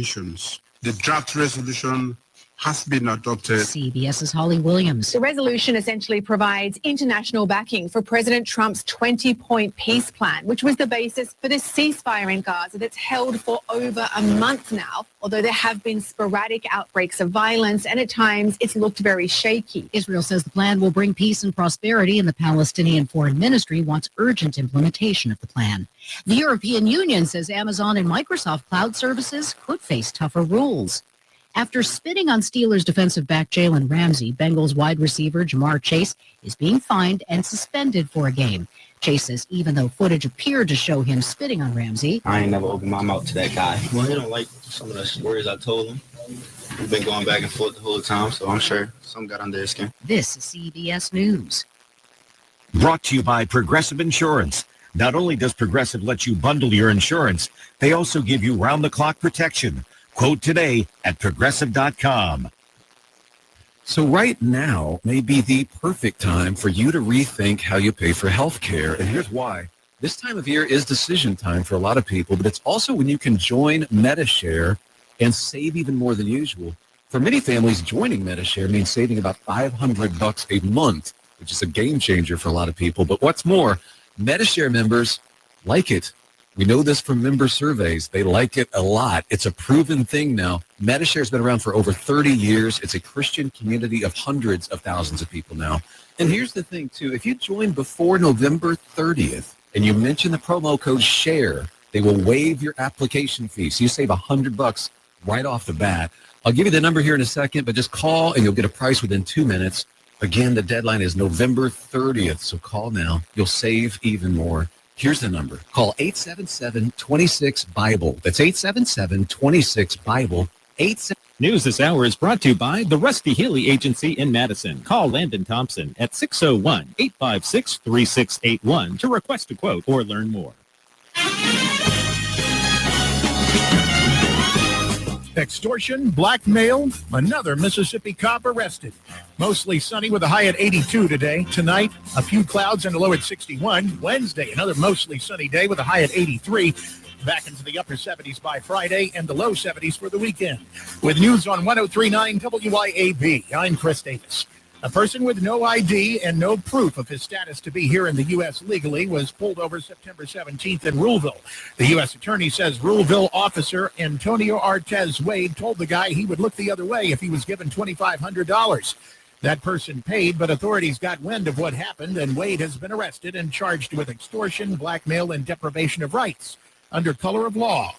nations. The draft resolution has been adopted. CBS's Holly Williams. The resolution essentially provides international backing for President Trump's 20-point peace plan, which was the basis for this ceasefire in Gaza that's held for over a month now, although there have been sporadic outbreaks of violence, and at times it's looked very shaky. Israel says the plan will bring peace and prosperity, and the Palestinian Foreign Ministry wants urgent implementation of the plan. The European Union says Amazon and Microsoft cloud services could face tougher rules. After spitting on Steelers defensive back Jalen Ramsey, Bengals wide receiver Jamar Chase is being fined and suspended for a game. Chase says even though footage appeared to show him spitting on Ramsey, I ain't never opened my mouth to that guy. Well, he don't like some of the words I told him. We've been going back and forth the whole time, so I'm sure some got under his skin. This is CBS News. Brought to you by Progressive Insurance. Not only does Progressive let you bundle your insurance, they also give you round-the-clock protection. Quote today at Progressive.com. So right now may be the perfect time for you to rethink how you pay for health care. And here's why. This time of year is decision time for a lot of people, but it's also when you can join Medi-Share and save even more than usual. For many families, joining Medi-Share means saving about $500 a month, which is a game changer for a lot of people. But what's more, Medi-Share members like it. We know this from member surveys. They like it a lot. It's a proven thing now. Medi-Share's been around for over 30 years. It's a Christian community of hundreds of thousands of people now. And here's the thing, too. If you join before November 30th and you mention the promo code SHARE, they will waive your application fee. So you save $100 right off the bat. I'll give you the number here in a second, but just call and you'll get a price within 2 minutes. Again, the deadline is November 30th, so call now. You'll save even more. Here's the number. Call 877-26-BIBLE. That's 877-26-BIBLE. News this hour is brought to you by the Rusty Healy Agency in Madison. Call Landon Thompson at 601-856-3681 to request a quote or learn more. Extortion, blackmail, another Mississippi cop arrested. Mostly sunny with a high at 82 today. Tonight, a few clouds and a low at 61. Wednesday, another mostly sunny day with a high at 83. Back into the upper 70s by Friday and the low 70s for the weekend. With news on 103.9 WYAB, I'm Chris Davis. A person with no ID and no proof of his status to be here in the U.S. legally was pulled over September 17th in Ruleville. The U.S. attorney says Ruleville officer Antonio Artez Wade told the guy he would look the other way if he was given $2,500. That person paid, but authorities got wind of what happened, and Wade has been arrested and charged with extortion, blackmail, and deprivation of rights under color of law.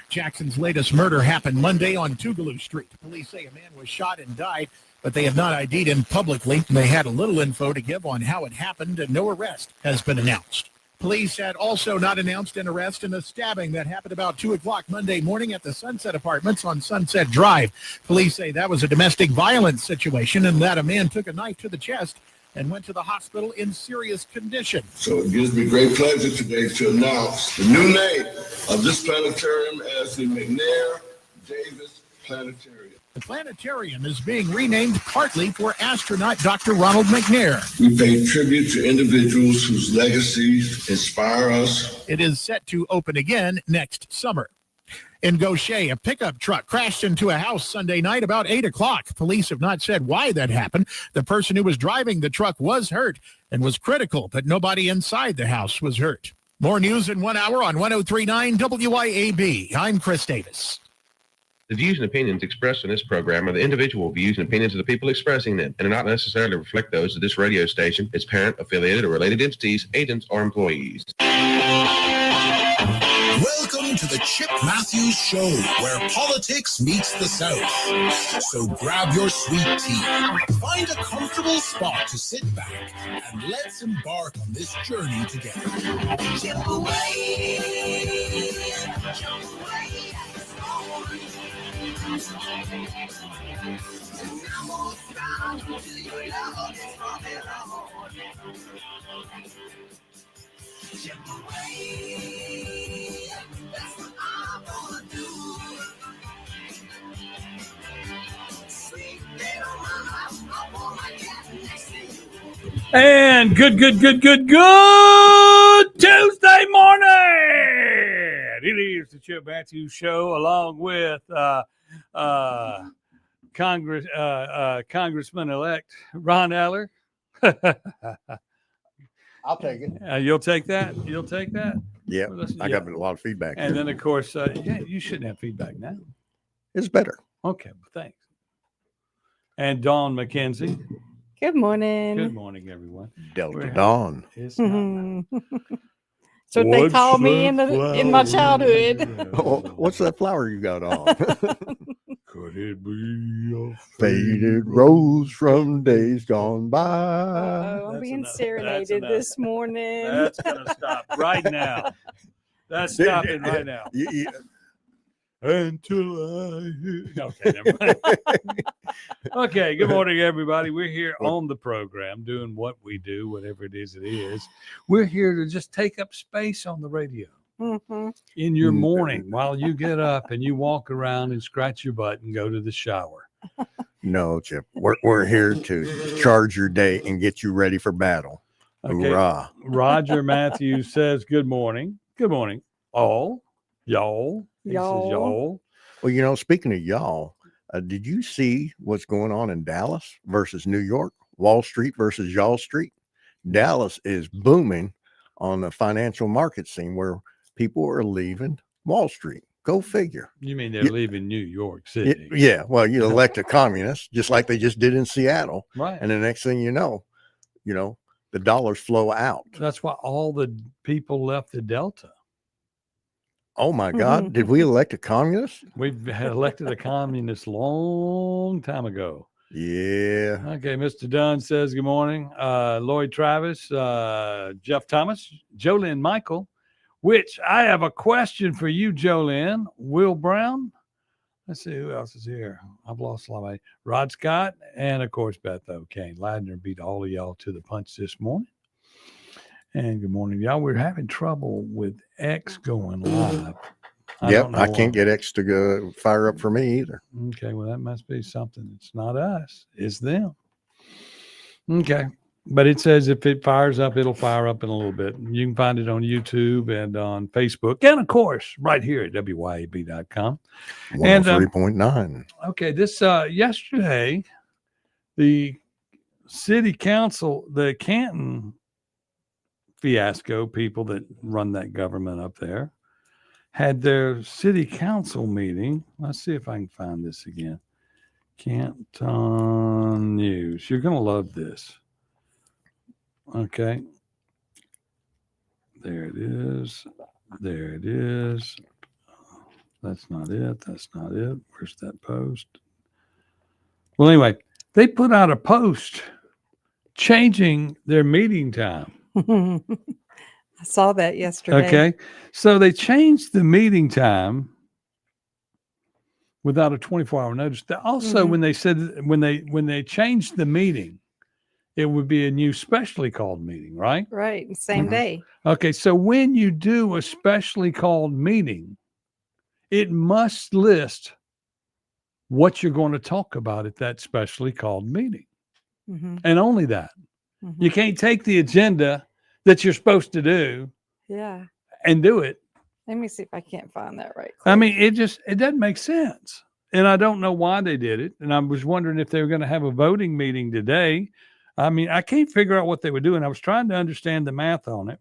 Jackson's latest murder happened Monday on Tougaloo Street. Police say a man was shot and died, but they have not ID'd him publicly. They had a little info to give on how it happened, and no arrest has been announced. Police had also not announced an arrest in a stabbing that happened about 2 o'clock Monday morning at the Sunset Apartments on Sunset Drive. Police say that was a domestic violence situation and that a man took a knife to the chest and went to the hospital in serious condition. So it gives me great pleasure today to announce the new name of this planetarium as the McNair Davis Planetarium. The planetarium is being renamed partly for astronaut Dr. Ronald McNair. We pay tribute to individuals whose legacies inspire us. It is set to open again next summer. In Gaucher, a pickup truck crashed into a house Sunday night about 8 o'clock. Police have not said why that happened. The person who was driving the truck was hurt and was critical, but nobody inside the house was hurt. More news in 1 hour on 103.9 WYAB. I'm Chris Davis. The views and opinions expressed in this program are the individual views and opinions of the people expressing them and do not necessarily reflect those of this radio station, its parent, affiliated, or related entities, agents, or employees. Welcome to the Chip Matthews Show, where politics meets the South. So grab your sweet tea, find a comfortable spot to sit back, and let's embark on this journey together. Chip away, jump away. And good Tuesday morning. It is the Chip Matthews Show, along with Congressman-elect Ron Eller. I'll take it. You'll take that? You'll take that? Yeah, Well, I got a lot of feedback. And here. then, of course, you shouldn't have feedback now. It's better. Okay, well, thanks. And Dawn McKenzie. Good morning. Good morning, everyone. Delta Dawn. It's not That's what they called me in my childhood. Oh, what's that flower you got on? Could it be a Faded rose from days gone by. Oh, I'm being serenaded this morning. That's going to stop right now. That's stopping right now. Until I hear. Okay, never mind. Okay, good morning, everybody. We're here on the program doing what we do, whatever it is. We're here to just take up space on the radio in your morning while you get up and you walk around and scratch your butt and go to the shower. No, Chip. We're here to charge your day and get you ready for battle. Okay. Hoorah. Roger Matthews says, good morning. Good morning, all. Y'all. He says y'all. Well, speaking of y'all, did you see what's going on in Dallas versus New York? Wall Street versus y'all street? Dallas is booming on the financial market scene where people are leaving Wall Street. Go figure. You mean they're leaving New York City? Yeah. Well, you elect a communist, just like they just did in Seattle. Right. And the next thing you know, the dollars flow out. That's why all the people left the Delta. Oh my God. Did we elect a communist? We've elected a communist long time ago. Yeah. Okay. Mr. Dunn says, good morning. Lloyd Travis, Jeff Thomas, Jolynn Michael, which I have a question for you, Jolynn. Will Brown. Let's see who else is here. I've lost a lot of Rod Scott and, of course, Beth O'Kane. Ladner beat all of y'all to the punch this morning. And good morning, y'all. We're having trouble with X going live. I can't get X to go fire up for me either. Okay, well, that must be something. It's not us. It's them. Okay. But it says if it fires up, it'll fire up in a little bit. You can find it on YouTube and on Facebook. And, of course, right here at WYAB.com. 103.9. Okay, this yesterday, the city council, the Canton fiasco people that run that government up there, had their city council meeting. Let's see if I can find this again. Canton News. You're going to love this. Okay. There it is. There it is. That's not it. That's not it. Where's that post? Well, anyway, they put out a post changing their meeting time. I saw that yesterday. Okay. So they changed the meeting time without a 24-hour notice. Also, when they said when they changed the meeting, it would be a new specially called meeting, right? Right. Same day. Okay. So when you do a specially called meeting, it must list what you're going to talk about at that specially called meeting. And only that. You can't take the agenda that you're supposed to do and do it. Let me see if I can't find that right quick. I mean, it doesn't make sense. And I don't know why they did it. And I was wondering if they were going to have a voting meeting today. I mean, I can't figure out what they were doing. I was trying to understand the math on it.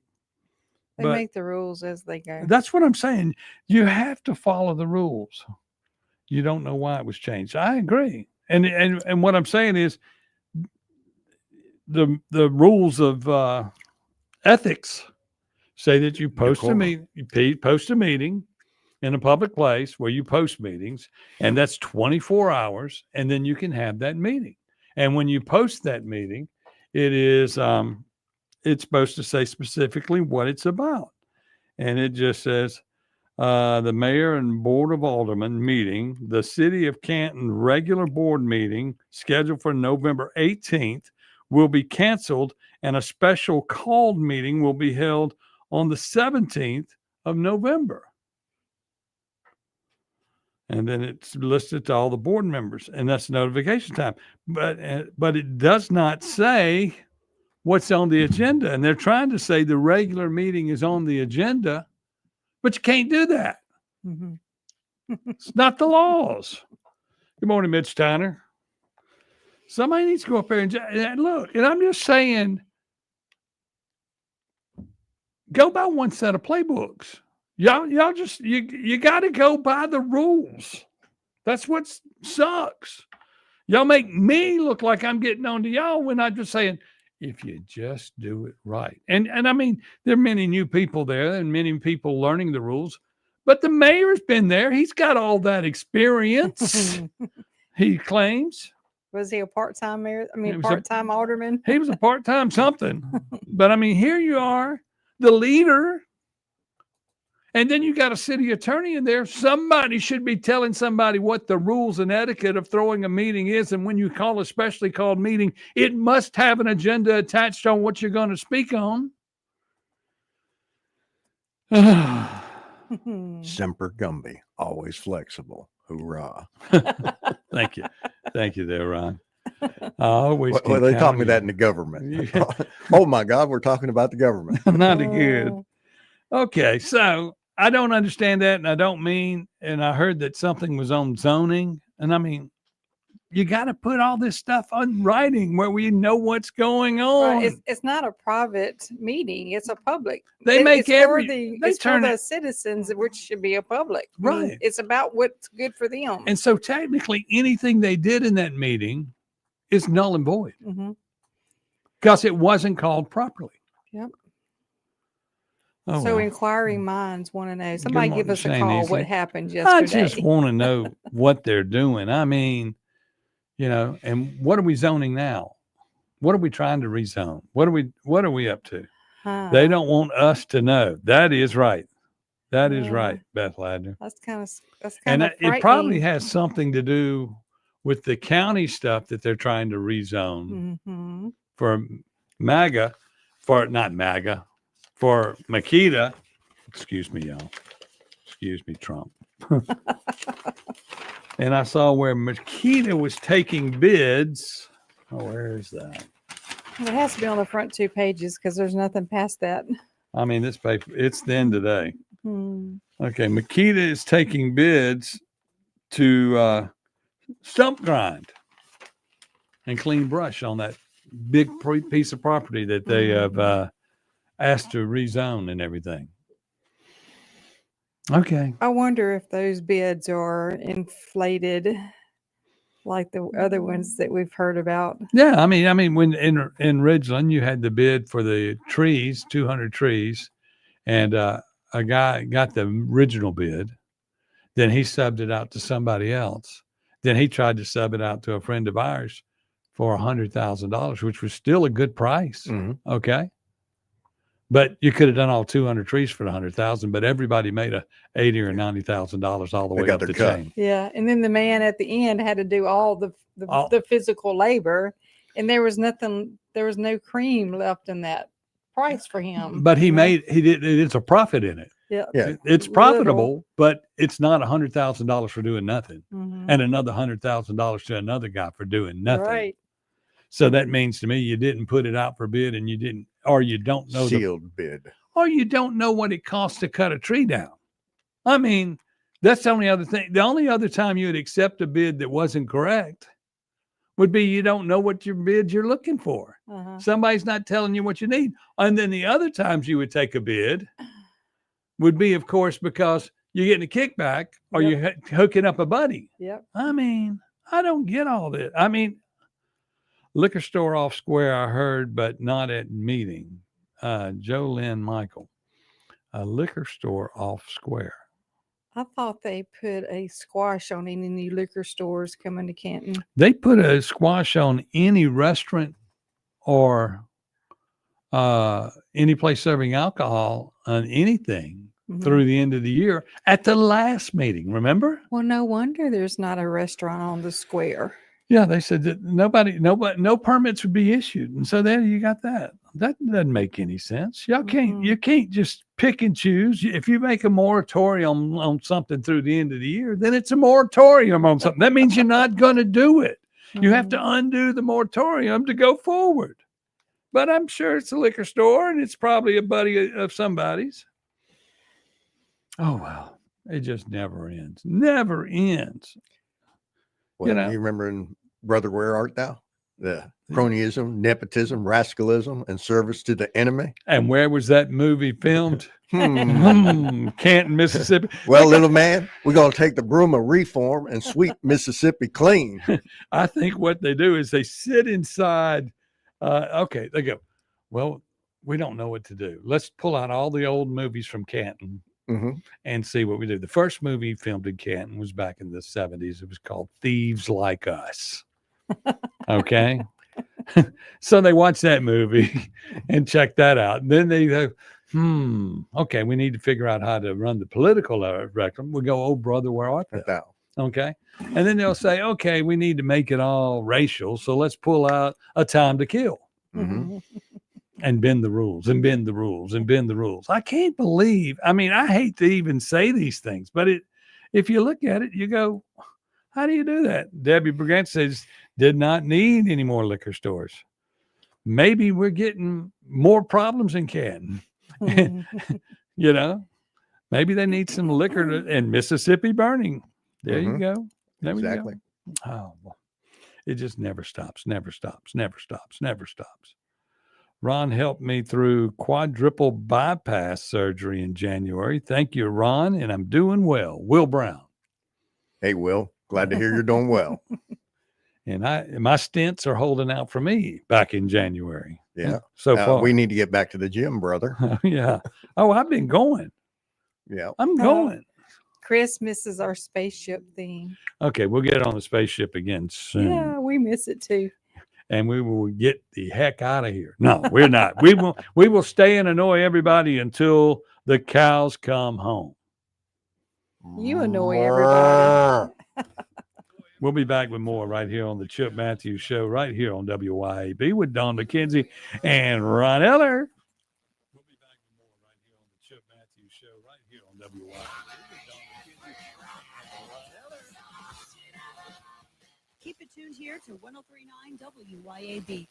They make the rules as they go. That's what I'm saying. You have to follow the rules. You don't know why it was changed. I agree. And what I'm saying is the rules of ethics say that you post a meeting, post a meeting in a public place where you post meetings, and that's 24 hours, and then you can have that meeting. And when you post that meeting, it is it's supposed to say specifically what it's about. And it just says the mayor and board of aldermen meeting, the city of Canton regular board meeting scheduled for November 18th will be canceled, and a special called meeting will be held on the 17th of November. And then it's listed to all the board members, and that's notification time. But it does not say what's on the agenda. And they're trying to say the regular meeting is on the agenda, but you can't do that. It's not the laws. Good morning, Mitch Tyner. Somebody needs to go up there and look. And I'm just saying, go by one set of playbooks. Y'all just you got to go by the rules. That's what sucks. Y'all make me look like I'm getting on to y'all when I'm just saying, if you just do it right. And I mean, there are many new people there and many people learning the rules, but the mayor's been there. He's got all that experience. He claims. Was he a part-time mayor? I mean, part-time alderman? He was a part-time something. But I mean, here you are, the leader. And then you got a city attorney in there. Somebody should be telling somebody what the rules and etiquette of throwing a meeting is. And when you call a specially called meeting, it must have an agenda attached on what you're going to speak on. Semper Gumby, always flexible. Hoorah. Thank you. Thank you there, Ron. Always well, they taught me that in the government. Oh my God, we're talking about the government. Not good. Okay, so I don't understand that, and I don't mean, and I heard that something was on zoning, and I mean, you got to put all this stuff on writing where we know what's going on. Right. It's not a private meeting; it's a public. They make it's for the citizens, which should be a public. Right. It's about what's good for them. And so, technically, anything they did in that meeting is null and void because it wasn't called properly. Yep. Oh, so well. inquiring minds want to know. Somebody morning, give us a Shane call. Easy. What happened yesterday? I just want to know what they're doing. I mean, you know, and what are we zoning now? What are we trying to rezone? What are we up to? They don't want us to know. That is right. That is right, Beth Ladner. That's kind of And it probably has something to do with the county stuff that they're trying to rezone for MAGA, for Makita. Excuse me, y'all. Excuse me, Trump. And I saw where Makita was taking bids. Oh, where is that? It has to be on the front 2 pages because there's nothing past that. I mean, this paper, it's then today. Okay, Makita is taking bids to stump grind and clean brush on that big piece of property that they have asked to rezone and everything. Okay. I wonder if those bids are inflated like the other ones that we've heard about. Yeah, I mean, when in Ridgeland, you had the bid for the trees, 200 trees, and a guy got the original bid. Then he subbed it out to somebody else. Then he tried to sub it out to a friend of ours for $100,000, which was still a good price. Okay. But you could have done all 200 trees for $100,000, but everybody made a $80,000 or $90,000 all the way up the chain. Yeah, and then the man at the end had to do all the physical labor, and there was no cream left in that price for him. But it's a profit in it. Yeah, It's profitable, but it's not $100,000 for doing nothing, and another $100,000 to another guy for doing nothing. Right. So that means to me you didn't put it out for bid, and you didn't, or you don't know sealed bid, or you don't know what it costs to cut a tree down. I mean, that's the only other thing. The only other time you would accept a bid that wasn't correct would be you don't know what your bid you're looking for. Somebody's not telling you what you need. And then the other times you would take a bid would be, of course, because you're getting a kickback or you're hooking up a buddy. Yep. I mean, I don't get all this. I mean, liquor store off square, I heard, but not at meeting. Joe Lynn Michael, a liquor store off square. I thought they put a squash on any new liquor stores coming to Canton. They put a squash on any restaurant or any place serving alcohol on anything through the end of the year at the last meeting. Remember? Well, no wonder there's not a restaurant on the square. Yeah, they said that no permits would be issued, and so there you got that. That doesn't make any sense. Y'all you can't just pick and choose. If you make a moratorium on something through the end of the year, then it's a moratorium on something. That means you're not going to do it. You have to undo the moratorium to go forward. But I'm sure it's a liquor store, and it's probably a buddy of somebody's. Oh well. It just never ends. Never ends. Well, you remember in Brother, Where Art Thou? The cronyism, nepotism, rascalism, and service to the enemy. And where was that movie filmed? Canton, Mississippi. Well, little man, we're going to take the broom of reform and sweep Mississippi clean. I think what they do is they sit inside. Okay, they go, well, we don't know what to do. Let's pull out all the old movies from Canton and see what we do. The first movie filmed in Canton was back in the 70s. It was called Thieves Like Us. Okay. So they watch that movie and check that out. And then they go, okay, we need to figure out how to run the political record. We go, oh, brother, where art thou? Okay. And then they'll say, okay, we need to make it all racial. So let's pull out A Time to Kill and bend the rules and bend the rules and bend the rules. I can't believe, I mean, I hate to even say these things, but if you look at it, you go, how do you do that? Debbie Brigant says, did not need any more liquor stores. Maybe we're getting more problems in Canton. You know, maybe they need some liquor and Mississippi burning. There you go. There we go. Oh, well, it just never stops, never stops, never stops, never stops. Ron helped me through quadruple bypass surgery in January. Thank you, Ron, and I'm doing well. Will Brown. Hey, Will. Glad to hear you're doing well. And my stents are holding out for me back in January. Yeah. So far. We need to get back to the gym, brother. Yeah. Oh, I've been going. Yeah. I'm going. Chris misses our spaceship theme. Okay, we'll get on the spaceship again soon. Yeah, we miss it too. And we will get the heck out of here. No, we're not. We will stay and annoy everybody until the cows come home. You annoy everybody. We'll be back with more right here on the Chip Matthews Show, right here on WYAB with Don McKenzie and Ron Eller. We'll be back with more right here on the Chip Matthews Show, right here on WYAB with Don McKenzie and Ron Eller. Keep it tuned here to 103.9 WYAB.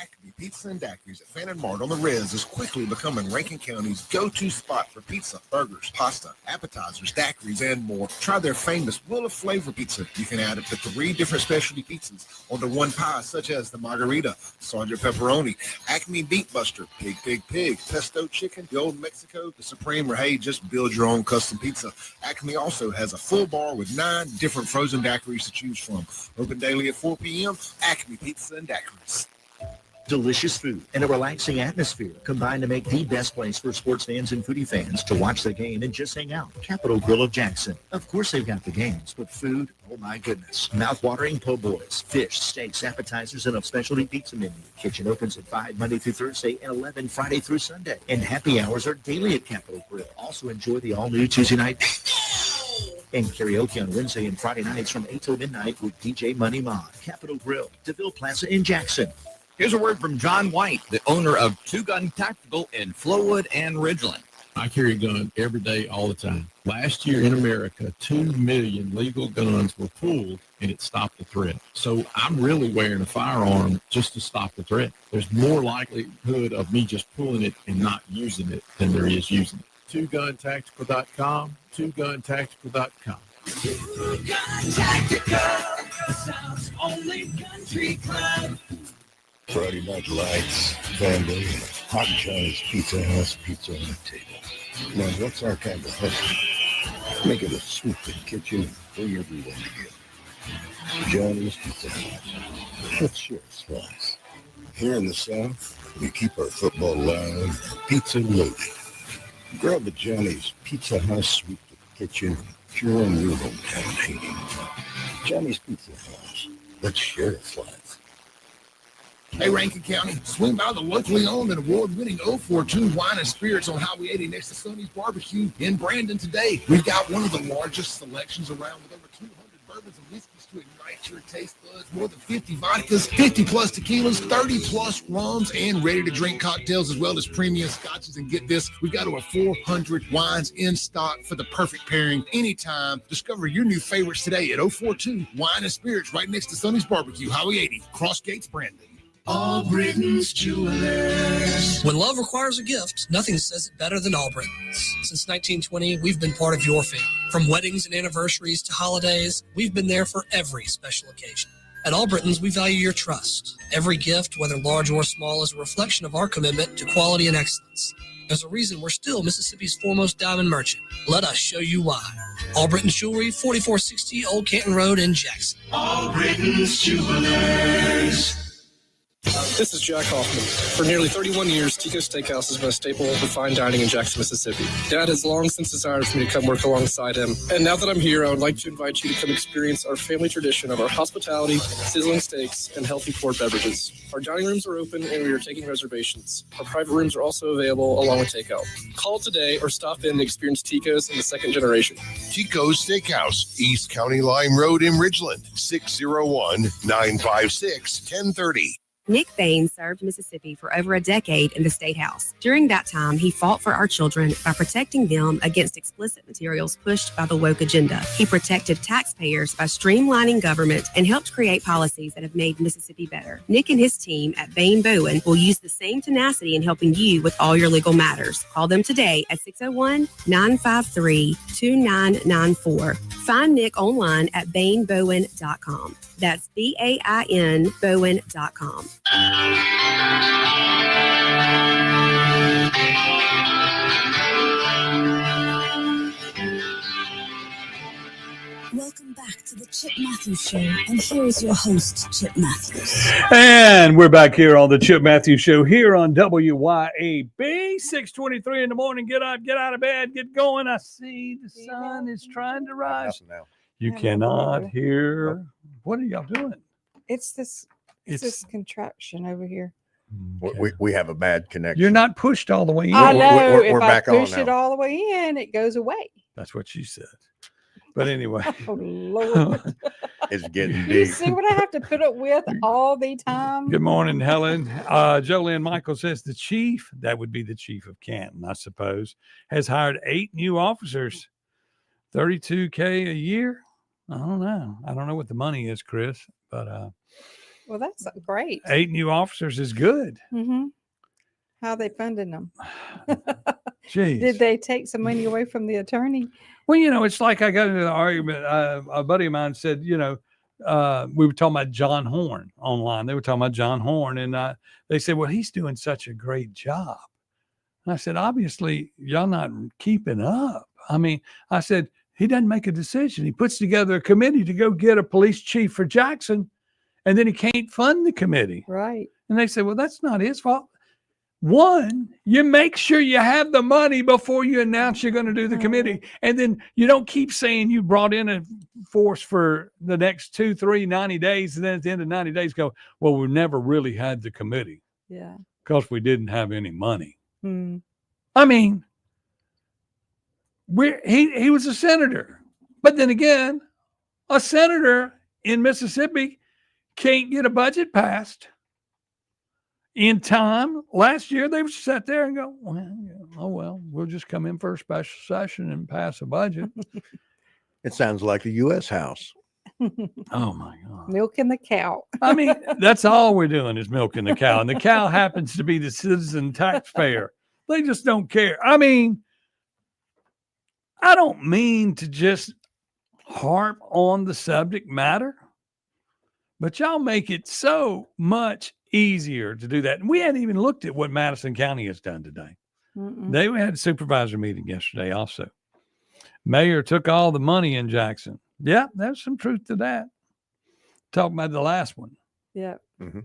Acme Pizza and Daiquiris at Fannin Mart on the Res is quickly becoming Rankin County's go-to spot for pizza, burgers, pasta, appetizers, daiquiris, and more. Try their famous Wheel of Flavor pizza. You can add up to 3 different specialty pizzas onto one pie, such as the Margarita, Sergeant Pepperoni, Acme Beet Buster, Pig Pig Pig, Pesto Chicken, the Old Mexico, the Supreme, or hey, just build your own custom pizza. Acme also has a full bar with 9 different frozen daiquiris to choose from. Open daily at 4 p.m. Acme Pizza and Daiquiris. Delicious food and a relaxing atmosphere combine to make the best place for sports fans and foodie fans to watch the game and just hang out. Capitol Grill of Jackson. Of course they've got the games, but food, oh my goodness. Mouth-watering po' boys, fish, steaks, appetizers, and a specialty pizza menu. Kitchen opens at 5 Monday through Thursday and 11 Friday through Sunday. And happy hours are daily at Capitol Grill. Also enjoy the all-new Tuesday night and karaoke on Wednesday and Friday nights from 8 till midnight with DJ Money Ma. Capitol Grill, DeVille Plaza in Jackson. Here's a word from John White, the owner of Two Gun Tactical in Flowood and Ridgeland. I carry a gun every day, all the time. Last year in America, 2 million legal guns were pulled, and it stopped the threat. So I'm really wearing a firearm just to stop the threat. There's more likelihood of me just pulling it and not using it than there is using it. TwoGunTactical.com, TwoGunTactical.com. Two Gun Tactical, the South's only country club. Friday Night Lights, family, hot Johnny's Pizza House, pizza on the table. Now, what's our kind of hustle? Make it a swooping kitchen and bring everyone together. Johnny's Pizza House. Let's share a slice. Here in the South, we keep our football alive, pizza loaded. Grab a Johnny's Pizza House sweep to the kitchen, you're in your hometown hating. Johnny's Pizza House. Let's share a slice. Hey, Rankin County, swing by the locally owned and award-winning 042 Wine and Spirits on Highway 80 next to Sonny's Barbecue in Brandon today. We've got one of the largest selections around with over 200 bourbons and whiskeys to ignite your taste buds, more than 50 vodkas, 50-plus tequilas, 30-plus rums, and ready-to-drink cocktails, as well as premium scotches. And get this, we've got over 400 wines in stock for the perfect pairing anytime. Discover your new favorites today at 042 Wine and Spirits right next to Sonny's Barbecue, Highway 80, Cross Gates, Brandon. Albritton's Jewelers. When love requires a gift, nothing says it better than Albritton's. Since 1920, we've been part of your family. From weddings and anniversaries to holidays, we've been there for every special occasion. At Albritton's, we value your trust. Every gift, whether large or small, is a reflection of our commitment to quality and excellence. There's a reason we're still Mississippi's foremost diamond merchant. Let us show you why. Albritton's Jewelry, 4460 Old Canton Road in Jackson. Albritton's Jewelers. This is Jack Hoffman. For nearly 31 years, Tico Steakhouse has been a staple of fine dining in Jackson, Mississippi. Dad has long since desired for me to come work alongside him. And now that I'm here, I would like to invite you to come experience our family tradition of our hospitality, sizzling steaks, and healthy poured beverages. Our dining rooms are open and we are taking reservations. Our private rooms are also available along with takeout. Call today or stop in and experience Tico's in the second generation. Tico's Steakhouse, East County Line Road in Ridgeland, 601-956-1030. Nick Bain served Mississippi for over a decade in the State House. During that time, he fought for our children by protecting them against explicit materials pushed by the woke agenda. He protected taxpayers by streamlining government and helped create policies that have made Mississippi better. Nick and his team at Bain Bowen will use the same tenacity in helping you with all your legal matters. Call them today at 601-953-2994. Find Nick online at bainbowen.com. That's BAIN Bowen.com. Welcome back to the Chip Matthews Show, and here is your host, Chip Matthews. And we're back here on the Chip Matthews Show here on WYAB, 6:23 in the morning. Get up, get out of bed, get going. I see the sun is trying to rise. You cannot hear. What are y'all doing? It's this contraption over here. We have a bad connection. You're not pushed all the way in. I know. We're if back I on push now. it all the way in, it goes away. That's what she said. But anyway. Oh, Lord. It's getting You deep. see what I have to put up with all the time? Good morning, Helen. Jolene Michael says the chief, that would be the chief of Canton, I suppose, has hired 8 new officers, $32K a year. I don't know. I don't know what the money is, Chris, but Well, that's great. 8 new officers is good. Mm-hmm. How are they funding them? Jeez. Did they take some money away from the attorney? Well, it's like I got into the argument. A buddy of mine said, we were talking about John Horn online. They were talking about John Horn, and they said, well, he's doing such a great job. And I said, obviously, y'all not keeping up. I mean, I said, he doesn't make a decision. He puts together a committee to go get a police chief for Jackson, and then he can't fund the committee. Right. And they said, well, that's not his fault. One, you make sure you have the money before you announce you're going to do the committee. And then you don't keep saying you brought in a force for the next 2, 3, 90 days. And then at the end of 90 days go, well, we never really had the committee. Yeah. Because we didn't have any money. Hmm. I mean, he was a senator. But then again, a senator in Mississippi can't get a budget passed in time. Last year, they would sit there and go, well, we'll just come in for a special session and pass a budget. It sounds like the U.S. House. Oh, my God. Milking the cow. I mean, that's all we're doing is milking the cow. And the cow happens to be the citizen taxpayer. They just don't care. I mean, I don't mean to just harp on the subject matter, but y'all make it so much easier to do that. And we hadn't even looked at what Madison County has done today. Mm-mm. They had a supervisor meeting yesterday also. Mayor took all the money in Jackson. Yeah, there's some truth to that. Talking about the last one. Yeah. Mm-hmm.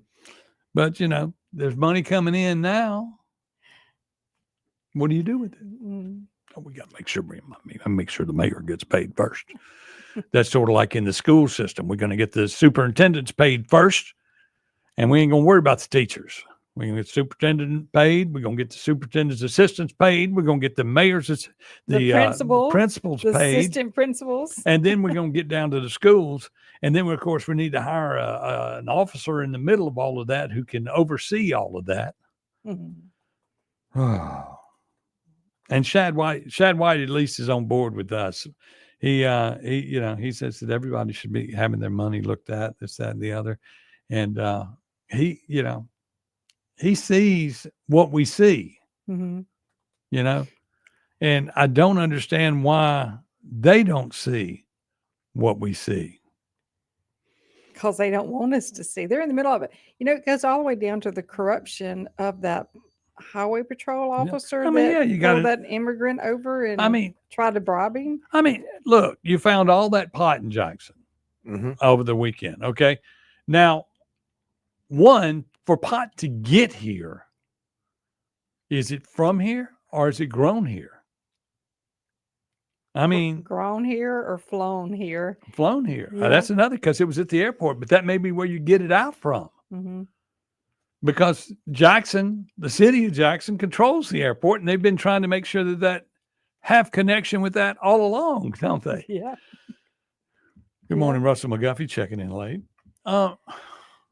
But, there's money coming in now. What do you do with it? Mm. Oh, we got to make sure the mayor gets paid first. That's sort of like in the school system. We're going to get the superintendents paid first, and we ain't going to worry about the teachers. We're going to get the superintendent paid. We're going to get the superintendent's assistants paid. We're going to get the mayor's, the principals the paid. Assistant principals. And then we're going to get down to the schools. And then, of course, we need to hire an officer in the middle of all of that who can oversee all of that. Mm-hmm. And Shad White at least is on board with us. He says that everybody should be having their money looked at, this, that, and the other. And he sees what we see, Mm-hmm. and I don't understand why they don't see what we see. Because they don't want us to see. They're in the middle of it. It goes all the way down to the corruption of that highway patrol officer you got pulled that immigrant over and tried to bribe him. Look, you found all that pot in Jackson over the weekend. Okay. Now, one, for pot to get here, is it from here or is it grown here? Grown here or flown here? Flown here. Yeah. That's another, because it was at the airport, but that may be where you get it out from. Mm-hmm. Because Jackson, the city of Jackson, controls the airport, and they've been trying to make sure that have connection with that all along, don't they? Yeah. Good morning, Russell McGuffey, checking in late.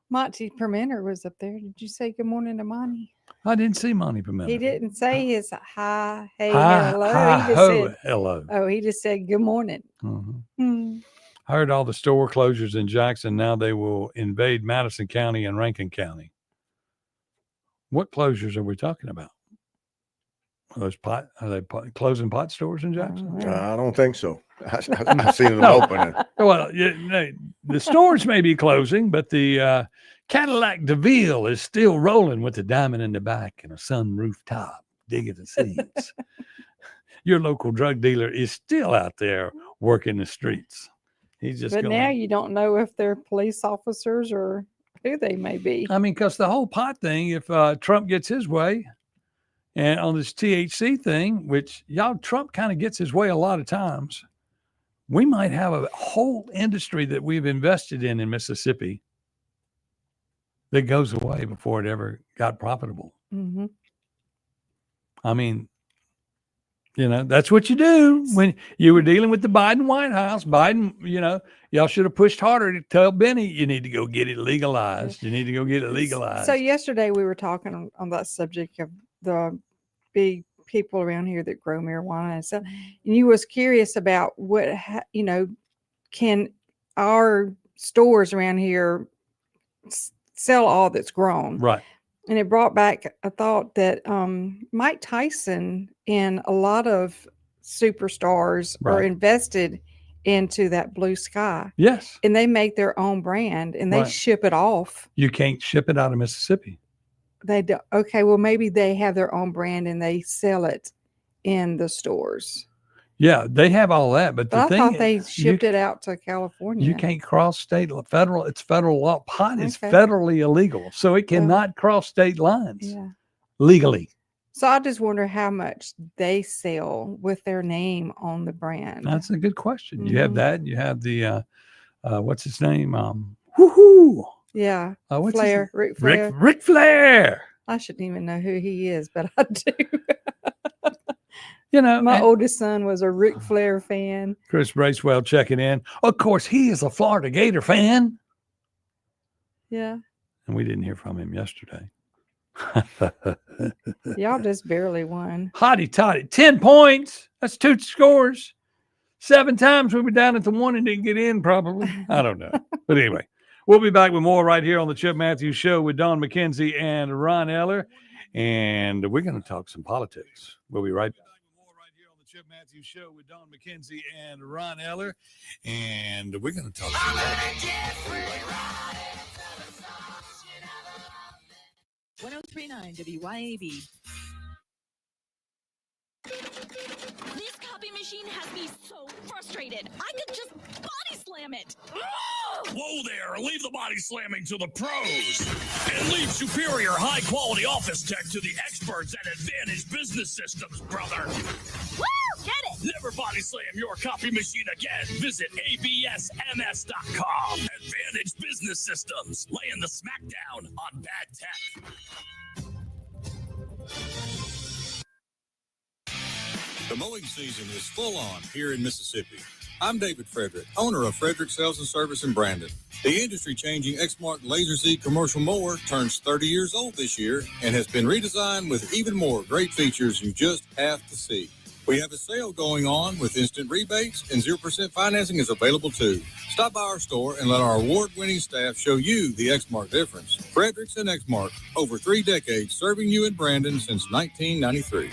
Monty Permenter was up there. Did you say good morning to Monty? I didn't see Monty Permenter. He didn't say his hi, hey, Hi, hello. hi, He just ho, said hello. Oh, he just said good morning. I heard all the store closures in Jackson. Now they will invade Madison County and Rankin County. What closures are we talking about? Are they closing pot stores in Jackson? I don't think so. I've seen them opening. Well, the stores may be closing, but the Cadillac DeVille is still rolling with the diamond in the back and a sunroof top, digging the seats. Your local drug dealer is still out there working the streets. He's just. But now you don't know if they're police officers or who they may be. Because the whole pot thing, if Trump gets his way, and on this THC thing, which Trump kind of gets his way a lot of times, we might have a whole industry that we've invested in Mississippi that goes away before it ever got profitable. Mm-hmm. That's what you do when you were dealing with the Biden White House. Biden, y'all should have pushed harder to tell Benny, you need to go get it legalized. You need to go get it legalized. So yesterday we were talking on that subject of the big people around here that grow marijuana and stuff. And you was curious about what, can our stores around here sell all that's grown? Right. And it brought back a thought that Mike Tyson and a lot of superstars are invested into that Blue Sky. Yes. And they make their own brand and they ship it off. You can't ship it out of Mississippi. They do. Okay, well, maybe they have their own brand and they sell it in the stores. Yeah, they have all that, but the I thing thought they shipped it out to California. You can't cross state federal. It's federal law. Pot is federally illegal, so it cannot cross state lines legally. So I just wonder how much they sell with their name on the brand. That's a good question. You have that. You have the what's his name? Woohoo! Yeah, what's Flair, Ric Flair. Ric Flair. I shouldn't even know who he is, but I do. My oldest son was a Ric Flair fan. Chris Bracewell checking in. Of course, he is a Florida Gator fan. Yeah. And we didn't hear from him yesterday. Y'all just barely won. Hotty toddy. 10 points. That's 2 scores. 7 times we were down at the 1 and didn't get in, probably. I don't know. But anyway, we'll be back with more right here on the Chip Matthews Show with Don McKenzie and Ron Eller. And we're going to talk some politics. We'll be right back. Chip Matthews Show with Don McKenzie and Ron Eller, and we're going to talk about 1039 WYAB. This copy machine has me so frustrated. I could just body slam it. Whoa there, leave the body slamming to the pros and leave superior high-quality office tech to the experts at Advantage Business Systems, brother. Woo! Get it! Never body slam your copy machine again. Visit absms.com. Advantage Business Systems, laying the smackdown on bad tech. The mowing season is full on here in Mississippi. I'm David Frederick, owner of Frederick Sales and Service in Brandon. The industry-changing Exmark Laser Z commercial mower turns 30 years old this year and has been redesigned with even more great features you just have to see. We have a sale going on with instant rebates, and 0% financing is available too. Stop by our store and let our award-winning staff show you the Exmark difference. Fredericks and Exmark, over 3 decades serving you in Brandon since 1993.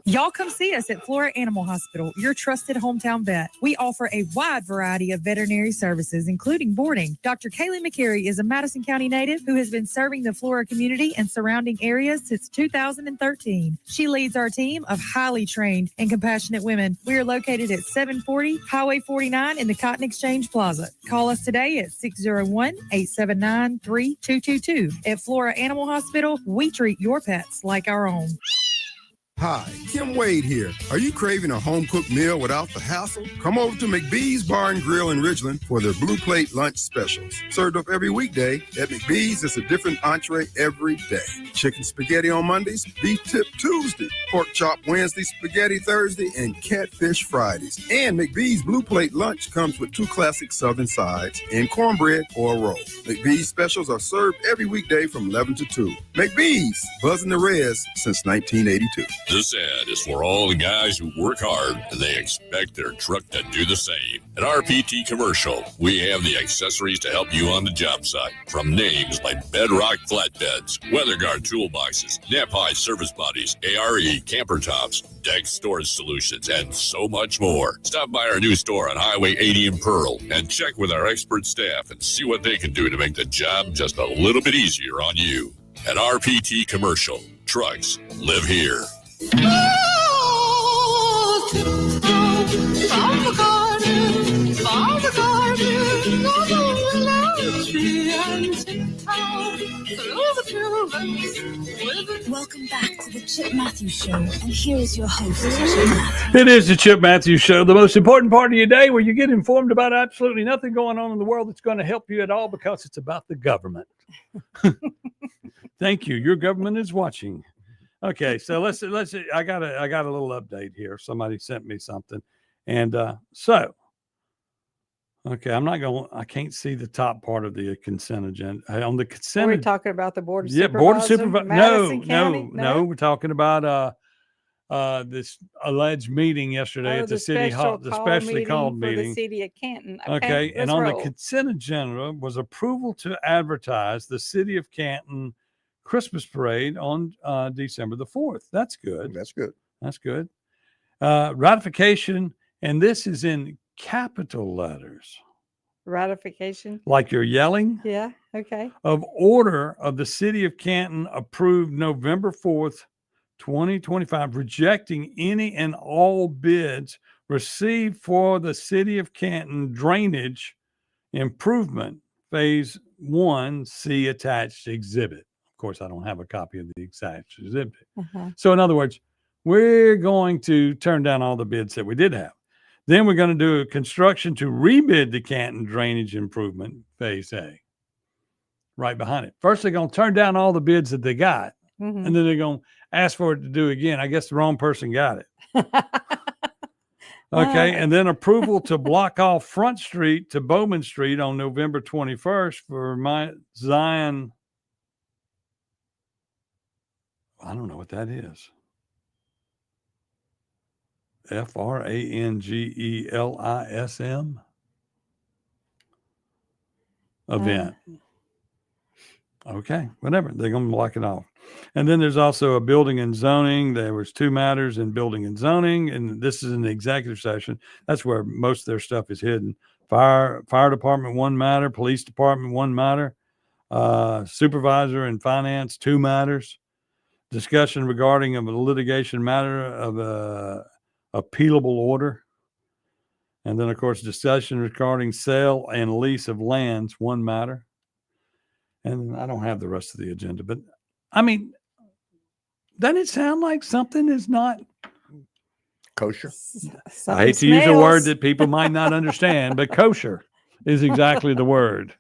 Y'all come see us at Flora Animal Hospital, your trusted hometown vet. We offer a wide variety of veterinary services, including boarding. Dr. Kaylee McCary is a Madison County native who has been serving the Flora community and surrounding areas since 2013. She leads our team of highly trained and compassionate women. We are located at 740 Highway 49 in the Cotton Exchange Plaza. Call us today at 601-879-3222. At Flora Animal Hospital, we treat your pets like our own. Hi, Kim Wade here. Are you craving a home-cooked meal without the hassle? Come over to McBee's Bar and Grill in Ridgeland for their Blue Plate lunch specials. Served up every weekday, at McBee's it's a different entree every day. Chicken spaghetti on Mondays, beef tip Tuesday, pork chop Wednesday, spaghetti Thursday, and catfish Fridays. And McBee's Blue Plate lunch comes with 2 classic southern sides and cornbread or a roll. McBee's specials are served every weekday from 11 to 2. McBee's, buzzing the res since 1982. This ad is for all the guys who work hard and they expect their truck to do the same. At RPT Commercial, we have the accessories to help you on the job site. From names like Bedrock Flatbeds, WeatherGuard Toolboxes, Nephi Service Bodies, ARE Camper Tops, Deck Storage Solutions, and so much more. Stop by our new store on Highway 80 in Pearl and check with our expert staff and see what they can do to make the job just a little bit easier on you. At RPT Commercial, trucks live here. Welcome back to the Chip Matthews Show, and here is your host, Chip Matthews. It is the Chip Matthews Show, the most important part of your day where you get informed about absolutely nothing going on in the world that's going to help you at all because it's about the government. Thank you. Your government is watching. Okay, so let's. I got a little update here. Somebody sent me something, and okay, I can't see the top part of the consent agenda. On the consent, Are we talking about the board of Board of Supervisors? Supervisors. No. We're talking about this alleged meeting yesterday at the city hall, the specially called meeting for the city of Canton. Okay, and on roll. the consent agenda was approval to advertise the city of Canton Christmas parade on December the 4th. That's good. That's good. That's good. Ratification, and this is in capital letters. Ratification. Like you're yelling? Yeah. Okay. Of order of the city of Canton approved November 4th, 2025, rejecting any and all bids received for the city of Canton drainage improvement phase 1, see attached exhibit. Of course, I don't have a copy of the exact exhibit. So in other words, we're going to turn down all the bids that we did have. Then we're going to do a construction to rebid the Canton drainage improvement phase A. Right behind it. First, they're going to turn down all the bids that they got. And then they're going to ask for it to do again. I guess the wrong person got it. Okay. And then approval to block off Front Street to Bowman Street on November 21st for Zion. I don't know what that is. FRANGELISM event. Okay, whatever. They're going to block it off. And then there's also a building and zoning. There was 2 matters in building and zoning, and this is an executive session. That's where most of their stuff is hidden. Fire department, 1 matter. Police department, 1 matter. Supervisor and finance, 2 matters. Discussion regarding a litigation matter of a appealable order. And then, of course, discussion regarding sale and lease of lands, 1 matter. And I don't have the rest of the agenda, but I mean, doesn't it sound like something is not kosher? I hate to use a word that people might not understand, but kosher is exactly the word.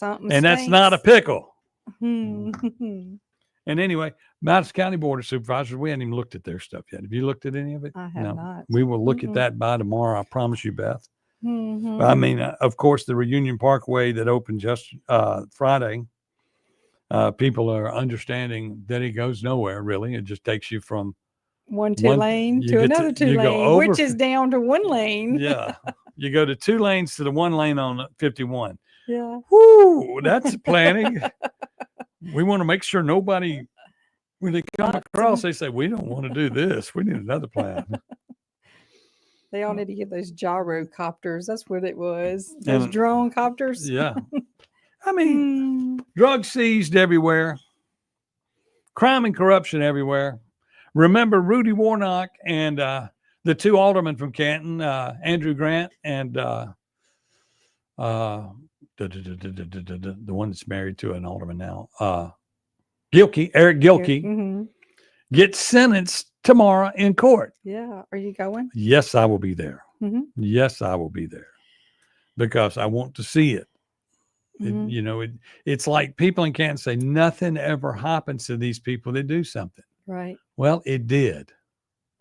And that's not a pickle. And anyway, Madison County Board of Supervisors, we hadn't even looked at their stuff yet. Have you looked at any of it? I have not. We will look at that by tomorrow. I promise you, Beth. I mean, of course, the Reunion Parkway that opened just Friday, people are understanding that it goes nowhere, really. It just takes you from one two lane you to get another two you go lane, over which is down to one lane. yeah. You go to 2 lanes to the 1 lane on 51. Yeah. Woo, that's planning. We want to make sure nobody, when they come across, they say, we don't want to do this. We need another plan. They all need to get those gyrocopters. That's what it was. Those And- drone copters. Yeah. I mean, drugs seized everywhere, crime and corruption everywhere. Remember Rudy Warnock and the 2 aldermen from Canton, Andrew Grant and the one that's married to an alderman now, Eric Gilkey, Mm-hmm. get sentenced tomorrow in court. Yeah. Are you going? Yes, I will be there. Mm-hmm. Yes, I will be there because I want to see it. Mhm. It's like people in Canton say nothing ever happens to these people that do something. Right. Well, it did.